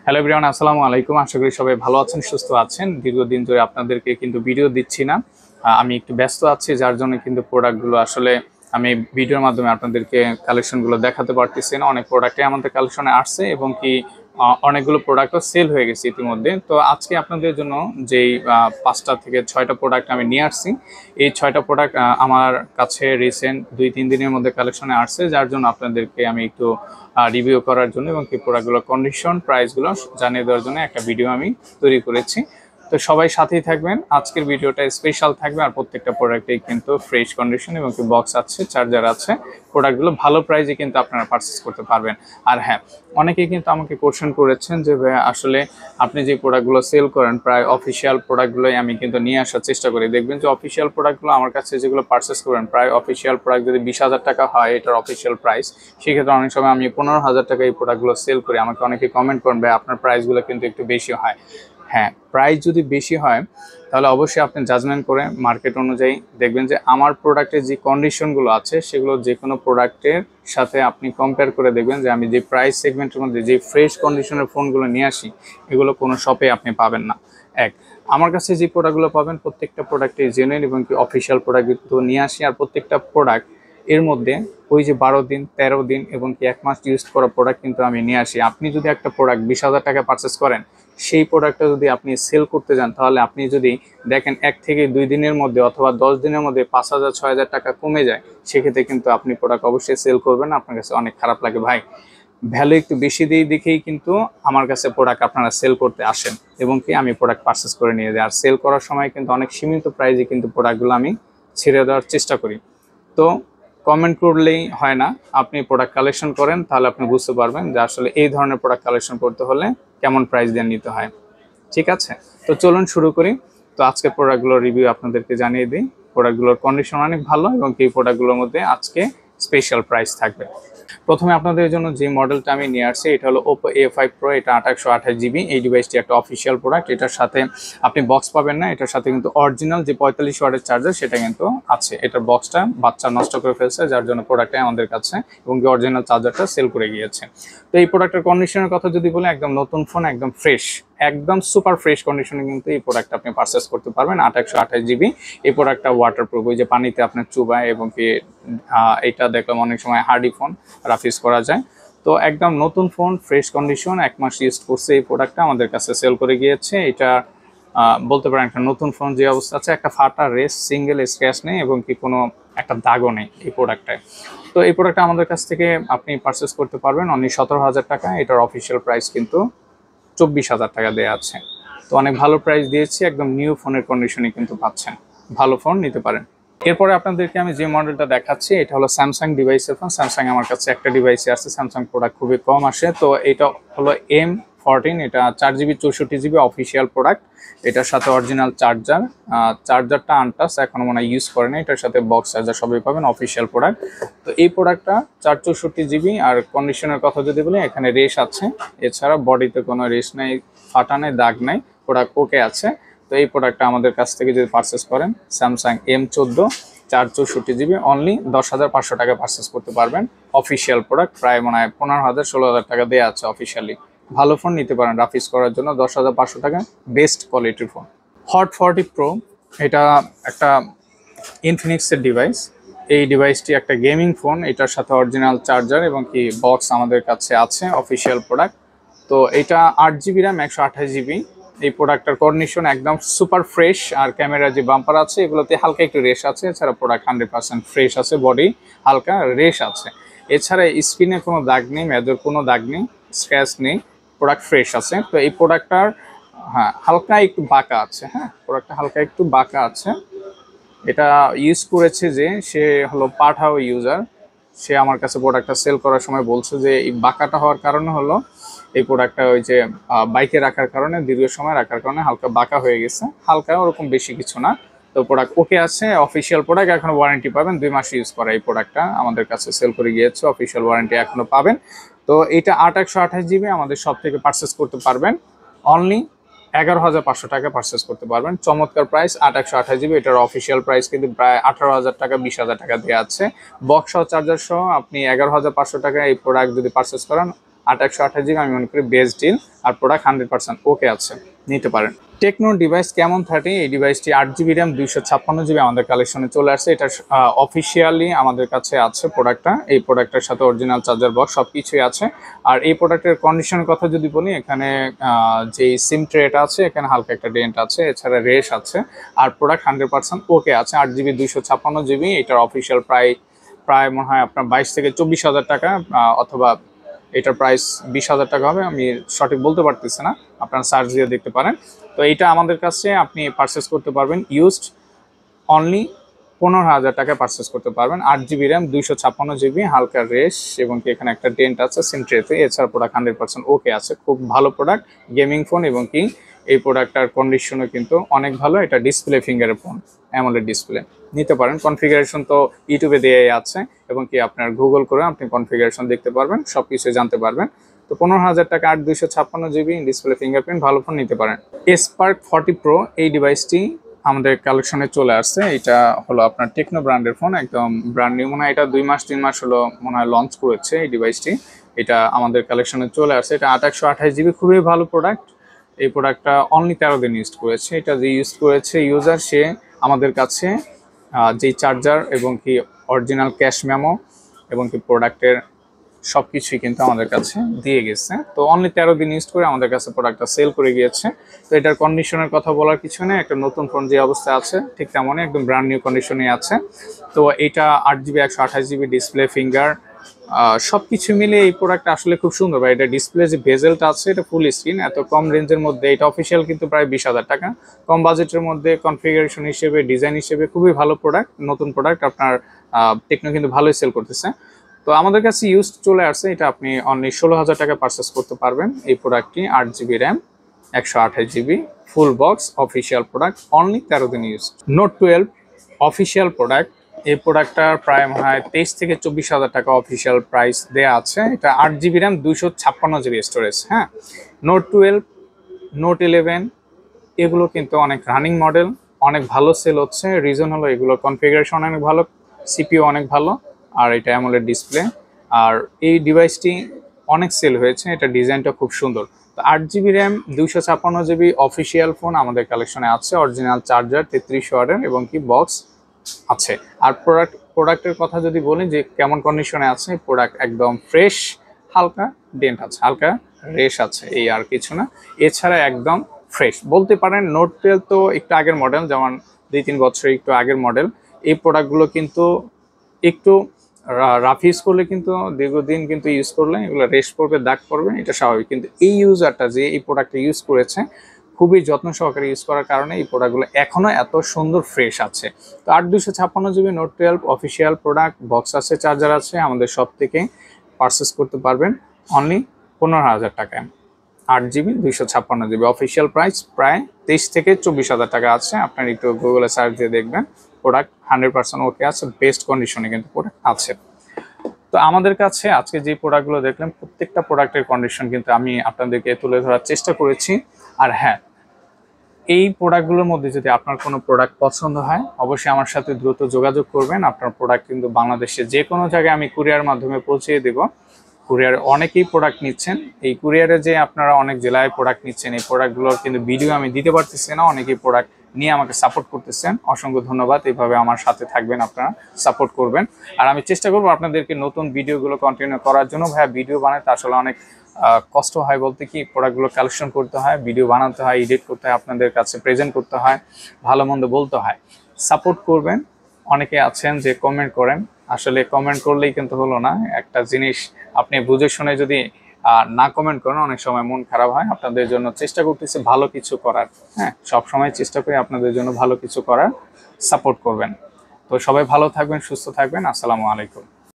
Hello everyone, আসসালামু আলাইকুম। আশা করি সবাই ভালো আছেন, সুস্থ আছেন। দীর্ঘদিন ধরে আপনাদেরকে কিন্তু ভিডিও দিচ্ছি না। আমি একটু ব্যস্ত আছি, যার জন্য কিন্তু প্রোডাক্টগুলো আসলে আমি ভিডিওর মাধ্যমে আপনাদেরকে কালেকশনগুলো দেখাতে পারতেছি না। অনেক প্রোডাক্টই আমাদের কালেকশনে আসছে এবং কি অনেকগুলো প্রোডাক্টও সেল হয়ে গেছে ইতিমধ্যে। তো আজকে আপনাদের জন্য যেই 5টা থেকে 6টা প্রোডাক্ট আমি নিয়ে আসছি, এই 6টা প্রোডাক্ট আমার কাছে রিসেন্ট 2-3 দিনের মধ্যে কালেকশনে আসছে, যার জন্য আপনাদেরকে আমি একটু রিভিউ করার জন্য এবং কি প্রোডাক্টগুলোর কন্ডিশন, প্রাইসগুলো জানিয়ে দেওয়ার জন্য একটা ভিডিও আমি তৈরি করেছি। তো সবাই সাথেই থাকবেন, আজকের ভিডিওটা স্পেশাল থাকবে। আর প্রত্যেকটা প্রোডাক্টেই কিন্তু ফ্রেশ কন্ডিশন এবং কি বক্স আছে, চার্জার আছে। প্রোডাক্টগুলো ভালো প্রাইসে কিন্তু আপনারা পারচেস করতে পারবেন। আর হ্যাঁ, অনেকেই কিন্তু আমাকে কোশ্চেন করেছেন যে আসলে আপনি যে প্রোডাক্টগুলো সেল করেন প্রায় অফিসিয়াল প্রোডাক্টগুলোই আমি কিন্তু নিয়ে আসার চেষ্টা করি। দেখবেন যে অফিসিয়াল প্রোডাক্টগুলো আমার কাছে যেগুলো পারচেস করেন, প্রায় অফিসিয়াল প্রোডাক্ট যদি 20,000 টাকা হয় এটার অফিসিয়াল প্রাইস, সেক্ষেত্রে অনেক সময় আমি 15,000 টাকা এই প্রোডাক্টগুলো সেল করি। আমাকে অনেকে কমেন্ট করেন ভাই আপনার প্রাইসগুলো কিন্তু একটু বেশি হয়। হ্যাঁ, প্রাইস যদি বেশি হয় তাহলে অবশ্যই আপনি জাজমেন্ট করে মার্কেট অনুযায়ী দেখবেন যে আমার প্রোডাক্টের যে কন্ডিশনগুলো আছে সেগুলো যে কোনো প্রোডাক্টের সাথে আপনি কম্পেয়ার করে দেখবেন যে আমি যে প্রাইস সেগমেন্টের মধ্যে যে ফ্রেশ কন্ডিশনের ফোনগুলো নিয়ে আসি এগুলো কোনো শপে আপনি পাবেন না। আমার কাছে যে প্রোডাক্টগুলো পাবেন প্রত্যেকটা প্রোডাক্টই জেনুইন এবং কি অফিসিয়াল প্রোডাক্ট তো নিয়ে আসি। আর প্রত্যেকটা প্রোডাক্ট এর মধ্যে ওই যে 12 দিন 13 দিন এবং কি 1 মাস ইউজ করা প্রোডাক্ট কিন্তু আমি নিয়ে আসি। আপনি যদি একটা প্রোডাক্ট 20,000 টাকা পারচেস করেন, সেই প্রোডাক্টটা যদি আপনি সেল করতে যান, তাহলে আপনি যদি দেখেন 1 থেকে 2 দিনের মধ্যে অথবা 10 দিনের মধ্যে 5,000-6,000 টাকা কমে যায়, সেক্ষেত্রে কিন্তু আপনি প্রোডাক্ট অবশ্যই সেল করবেন। আপনার কাছে অনেক খারাপ লাগে ভাই, ভ্যালু একটু বেশি দিই দেখেই কিন্তু আমার কাছে প্রোডাক্ট আপনারা সেল করতে আসেন এবং কি আমি প্রোডাক্ট পারচেস করে নিয়ে যাই। আর সেল করার সময় কিন্তু অনেক সীমিত প্রাইসে কিন্তু প্রোডাক্টগুলো আমি ছেড়ে দেওয়ার চেষ্টা করি। তো কমেন্ট করলেই হয় না, আপনি প্রোডাক্ট কালেকশন করেন, তাহলে আপনি বুঝতে পারবেন যে আসলে এই ধরনের প্রোডাক্ট কালেকশন করতে হলে কেমন প্রাইস দিয়ে নিতে হয়। ঠিক আছে, তো চলুন শুরু করি। তো আজকে প্রোডাক্টগুলোর রিভিউ আপনাদেরকে জানিয়ে দিই। প্রোডাক্টগুলোর কন্ডিশন অনেক ভালো এবং এই প্রোডাক্টগুলোর মধ্যে আজকে স্পেশাল প্রাইস থাকবে। প্রথমে আপনাদের জন্য যে মডেলটা আমি নিয়ে আসছি এটা হলো Oppo A5 Pro। এটা 828GB। এই ডিভাইসটি একটা অফিসিয়াল প্রোডাক্ট। এটার সাথে আপনি বক্স পাবেন না, এটার সাথে কিন্তু অরিজিনাল যে 45 ওয়াটের চার্জার সেটা কিন্তু আছে। এটার বক্সটা বাচ্চা নষ্ট করে ফেলছে, যার জন্য প্রোডাক্টটা আমাদের কাছে এবং অরিজিনাল চার্জারটা সেল করে গিয়েছে। তো এই প্রোডাক্টের কন্ডিশনের কথা যদি বলি, একদম নতুন ফোন, একদম ফ্রেশ, একদম সুপার ফ্রেশ কন্ডিশনে কিন্তু এই প্রোডাক্ট আপনি পারচেস করতে পারবেন। 828GB। এই প্রোডাক্টটা ওয়াটারপ্রুফ, ওই যে পানিতে আপনার চুবায় এবং কি এটা দেখলাম অনেক সময় হার্ডি ফোন রাফিস করা যায়। তো একদম নতুন ফোন, ফ্রেশ কন্ডিশন, 1 মাস ইউজ করছে এই প্রোডাক্টটা, আমাদের কাছে সেল করে গিয়েছে। এটা বলতে পারেন একটা নতুন ফোন যে অবস্থা আছে, একটা ফাটা রেস, সিঙ্গেল স্ক্র্যাচ নেই এবং কি কোনো একটা দাগও নেই এই প্রোডাক্টটায়। তো এই প্রোডাক্টটা আমাদের কাছ থেকে আপনি পারচেস করতে পারবেন অনলি 17,000 টাকা। এটার অফিসিয়াল প্রাইস কিন্তু 24,000 টাকা দেওয়া আছে। তো অনেক ভালো প্রাইস দিয়েছি, একদম নিউ ফোনের কন্ডিশনে কিন্তু পাচ্ছেন, ভালো ফোন নিতে পারেন। এরপরে আপনাদেরকে আমি যে মডেলটা দেখাচ্ছি এটা হলো স্যামসাং ডিভাইসের ফোন। স্যামসাং আমার কাছে একটা ডিভাইসে আছে, স্যামসাং প্রোডাক্ট খুবই কম আসে। তো এটা হলো M14। এটা 4GB 64GB অফিসিয়াল প্রোডাক্ট। এটার সাথে অরিজিনাল চার্জার, চার্জারটা আনটাচ, এখনো মনে হয় ইউজ করে না। এটার সাথে বক্স চার্জার সবই পাবেন, অফিসিয়াল প্রোডাক্ট। তো এই প্রোডাক্টটা 464GB। আর কন্ডিশনের কথা যদি বলি, এখানে রেস আছে, এছাড়া বডিতে কোনো রেস নেই, ফাটা নেই, দাগ নেই, প্রোডাক্ট ওকে আছে। তো এই প্রোডাক্টটা আমাদের কাছ থেকে যদি পারচেস করেন, স্যামসাং M14 464GB, অনলি 10,500 টাকা পারচেস করতে পারবেন। অফিসিয়াল প্রোডাক্ট, প্রায় মনে হয় 15,000-16,000 টাকা দেওয়া আছে অফিসিয়ালি। ভালো ফোন নিতে পারেন রাফিস করার জন্য, 10,500 টাকা, বেস্ট কোয়ালিটির ফোন। হট 40 Pro, এটা একটা ইনফিনিক্সের ডিভাইস। এই ডিভাইসটি একটা গেমিং ফোন। এটার সাথে অরিজিনাল চার্জার এবং কি বক্স আমাদের কাছে আছে, অফিসিয়াল প্রোডাক্ট। তো এটা 8GB র্যাম, 128GB। এই প্রোডাক্টটার কন্ডিশন একদম সুপার ফ্রেশ। আর ক্যামেরা যে বাম্পার আছে এগুলোতে হালকা একটু রেশ আছে, এছাড়া প্রোডাক্ট 100% ফ্রেশ আছে, বডি হালকা রেশ আছে। এছাড়া স্ক্রিনে কোনো দাগ নেই, মেজর কোনো দাগ নেই, স্ক্র্যাচ নেই, প্রোডাক্ট ফ্রেশ আছে। তো এই প্রোডাক্টটার হালকা একটু বাঁকা আছে। প্রোডাক্টটা হালকা একটু বাঁকা আছে। এটা ইউজ করেছে যে সে হলো পাঠাও ইউজার, সে আমার কাছে প্রোডাক্টটা সেল করার সময় বলছে যে এই বাঁকাটা হওয়ার কারণে হলো এই প্রোডাক্টটা ওই যে বাইকে রাখার কারণে, দীর্ঘ সময় রাখার কারণে হালকা বাঁকা হয়ে গেছে, হালকা, ওরকম বেশি কিছু না। তো প্রোডাক্ট ওকে আছে, অফিসিয়াল প্রোডাক্ট, এখনো ওয়ারেন্টি পাবেন 2 মাস ইউজ করা। এই প্রোডাক্টটা আমাদের কাছে সেল করে গিয়েছে, অফিসিয়াল ওয়ারেন্টি এখনো পাবেন। তো এটা 128GB আমাদের সব থেকে পারচেস করতে পারবেন অনলি 11,500 টাকা পারচেস করতে পারবেন। চমৎকার প্রাইস, 128GB। এটার অফিসিয়াল প্রাইস কিন্তু প্রায় 18,000 টাকা, 20,000 টাকা দেওয়া আছে। বক্স সহ চার্জার সহ আপনি 11,500 টাকা এই প্রোডাক্ট যদি পারচেস করেন, 8/128 GB আমি মনে করি বেস্ট ডিল, আর প্রোডাক্ট 100% ওকে আছে, নিতে পারেন। টেকনো ডিভাইস কেমন 30, এই ডিভাইসটি 8GB RAM 256GB আমাদের কালেকশনে চলে আসছে। এটা অফিসিয়ালি আমাদের কাছে আছে প্রোডাক্টটা। এই প্রোডাক্টের সাথে অরিজিনাল চার্জার বক্স সব কিছুই আছে। আর এই প্রোডাক্টের কন্ডিশনের কথা যদি বলি, এখানে যে সিম ট্রেটা আছে এখানে হালকা একটা ডেন্ট আছে, এছাড়া রেশ আছে, আর প্রোডাক্ট 100% ওকে আছে। 8GB 256GB, এটার অফিসিয়াল প্রায় মনে হয় আপনার 22 থেকে 24 হাজার টাকা, অথবা এটার প্রাইস 20 হাজার টাকা হবে, আমি সঠিক বলতে পারতেছি না, আপনারা সার্চ দিয়ে দেখতে পারেন। তো এইটা আমাদের কাছে আপনি পারচেস করতে পারবেন ইউজড অনলি 15,000 টাকায় পারচেস করতে পারবেন। 8GB RAM 256GB, হালকা রেশ এবং কি এখানে একটা ডেন্ট আছে সিম ট্রেতে, এছাড়া প্রোডাক্ট 100% ওকে আছে। খুব ভালো প্রোডাক্ট, গেমিং ফোন, এবং কি এই প্রোডাক্টটার কন্ডিশনও কিন্তু অনেক ভালো। এটা ডিসপ্লে ফিঙ্গারের ফোন, অ্যামোলেড ডিসপ্লে, নিতে পারেন। কনফিগারেশন তো ইউটিউবে দেওয়াই আছে, এবং কি আপনার গুগল করে আপনি কনফিগারেশন দেখতে পারবেন, সব কিছু জানতে পারবেন। তো 15,000 টাকা 8/256GB ডিসপ্লে ফিঙ্গারপ্রিন্ট ভালো ফোন, নিতে পারেন। স্পার্ক 40 Pro এই ডিভাইসটি আমাদের কালেকশনে চলে আসছে। এটা হলো আপনার টেকনো ব্র্যান্ডের ফোন, একদম ব্র্যান্ড নিউ, মনে হয় এটা 2-3 মাস হলো মনে হয় লঞ্চ করেছে এই ডিভাইসটি। এটা আমাদের কালেকশনে চলে আসছে। এটা 8/128GB, খুবই ভালো প্রোডাক্ট। এই প্রোডাক্টটা অনলি 13 দিন ইউজ করেছে। এটা যে ইউজ করেছে ইউজার, সে আমাদের কাছে যেই চার্জার এবং কি অরিজিনাল ক্যাশ মেমো এবং কি প্রোডাক্টের সব কিছুই কিন্তু আমাদের কাছে দিয়ে গেছে। তো অনলি 13 দিন ইউজ করে আমাদের কাছে প্রোডাক্টটা সেল করে গিয়েছে। তো এটার কন্ডিশনের কথা বলার কিছু নেই, একটা নতুন ফোন যে অবস্থায় আছে ঠিক তেমনই একদম ব্র্যান্ড নিউ কন্ডিশনে আছে। তো এটা 8GB 128GB ডিসপ্লে ফিঙ্গার, সব কিছু মিলে এই প্রোডাক্টটা আসলে খুব সুন্দর ভাই। এটা ডিসপ্লে যে বেজেলটা আছে এটা ফুল স্ক্রিন, এত কম রেঞ্জের মধ্যে। এটা অফিসিয়াল কিন্তু প্রায় 20,000 টাকা, কম বাজেটের মধ্যে। কনফিগারেশন হিসেবে, ডিজাইন হিসেবে খুবই ভালো প্রোডাক্ট, নতুন প্রোডাক্ট। আপনার টেকনো কিন্তু ভালোই সেল করতেছে। তো আমাদের কাছে ইউজ চলে আসছে, এটা আপনি অনলি 16,000 টাকা পারচেস করতে পারবেন এই প্রোডাক্টটি। 8GB RAM 128GB full box official product, only 13 দিন ইউজ। নোট 12 অফিসিয়াল প্রোডাক্ট, এই প্রোডাক্টটার প্রায় মনে হয় 23 থেকে 24,000 টাকা অফিসিয়াল প্রাইস দেওয়া আছে। এটা 8GB RAM 256GB স্টোরেজ। হ্যাঁ, নোট 12, নোট 11 এগুলো কিন্তু অনেক রানিং মডেল, অনেক ভালো সেল হচ্ছে। রিজন হলো এগুলোর কনফিগারেশন অনেক ভালো, সিপিইউ অনেক ভালো, আর এটা অ্যামোলেড ডিসপ্লে। আর এই ডিভাইসটি অনেক সেল হয়েছে, এটা ডিজাইনটা খুব সুন্দর। তো 8GB RAM 256GB official phone আমাদের কালেকশনে আছে। অরিজিনাল চার্জার 33 ওয়াটের এবং কি বক্স আছে। আর প্রোডাক্টের কথা যদি বলি যে কেমন কন্ডিশনে আছে, প্রোডাক্ট একদম ফ্রেশ, হালকা ডেন্ট আছে, হালকা রেশ আছে, এই আর কিছু না। এছাড়া একদম ফ্রেশ বলতে পারেন। নোট 12 তো একটু আগের মডেল, যেমন 2-3 বছর একটু আগের মডেল। এই প্রোডাক্টগুলো কিন্তু একটু রাফ ইউজ করলে, কিন্তু দীর্ঘদিন কিন্তু ইউজ করলে এগুলো রেশ পড়বে, দাগ পড়বে, এটা স্বাভাবিক। কিন্তু এই ইউজারটা যে এই প্রোডাক্টটা ইউজ করেছে, খুবই যত্ন সহকারে ইউজ করার কারণে এই প্রোডাক্টগুলো এখনও এত সুন্দর ফ্রেশ আছে। তো 8/256GB note 12 official product, box আছে, চার্জার আছে, আমাদের সব থেকে পারচেস করতে পারবেন অনলি 15,000 টাকায়। 8GB 256GB অফিসিয়াল প্রাইস প্রায় 23 থেকে 24,000 টাকা আছে। আপনার একটু গুগলে সার্চ দিয়ে দেখবেন, প্রোডাক্ট 100% ওকে আছে, বেস্ট কন্ডিশনে কিন্তু প্রোডাক্ট আছে। তো আমাদের কাছে আজকে যে প্রোডাক্টগুলো দেখলাম, প্রত্যেকটা প্রোডাক্টের কন্ডিশন কিন্তু আমি আপনাদেরকে তুলে ধরার চেষ্টা করেছি। আর হ্যাঁ, এই প্রোডাক্টগুলোর মধ্যে যদি আপনার কোনো প্রোডাক্ট পছন্দ হয়, অবশ্যই আমার সাথে দ্রুত যোগাযোগ করবেন। আপনার প্রোডাক্ট কিন্তু বাংলাদেশে যে কোনো জায়গায় আমি কুরিয়ার মাধ্যমে পৌঁছিয়ে দেব। কুরিয়ারে অনেকেই প্রোডাক্ট নিচ্ছেন, এই কুরিয়ারে যে আপনারা অনেক জেলায় প্রোডাক্ট নিচ্ছেন, এই প্রোডাক্টগুলোর কিন্তু ভিডিও আমি দিতে পারতেছি না। অনেকেই প্রোডাক্ট নিয়ে আমাকে সাপোর্ট করতেছেন, অসংখ্য ধন্যবাদ। এইভাবে আমার সাথে থাকবেন, আপনারা সাপোর্ট করবেন। আর আমি চেষ্টা করবো আপনাদেরকে নতুন ভিডিওগুলো কন্টিনিউ করার জন্য। ভাইয়া ভিডিও বানাতে আসলে অনেক কষ্ট হয়, বলতে কি প্রোডাক্টগুলো কালেকশন করতে হয়, ভিডিও বানাতে হয়, এডিট করতে হয়, আপনাদের কাছে প্রেজেন্ট করতে হয়, ভালো মন্দ বলতে হয়। সাপোর্ট করবেন। অনেকে আছেন যে কমেন্ট করেন, আসলে কমেন্ট করলেই কিন্তু হলো না। একটা জিনিস আপনি বুঝে শুনে যদি না কমেন্ট করেন, অনেক সময় মন খারাপ হয়। আপনাদের জন্য চেষ্টা করতেছি ভালো কিছু করার। হ্যাঁ, সবসময় চেষ্টা করি আপনাদের জন্য ভালো কিছু করার, সাপোর্ট করবেন। তো সবাই ভালো থাকবেন, সুস্থ থাকবেন। আসসালামু আলাইকুম।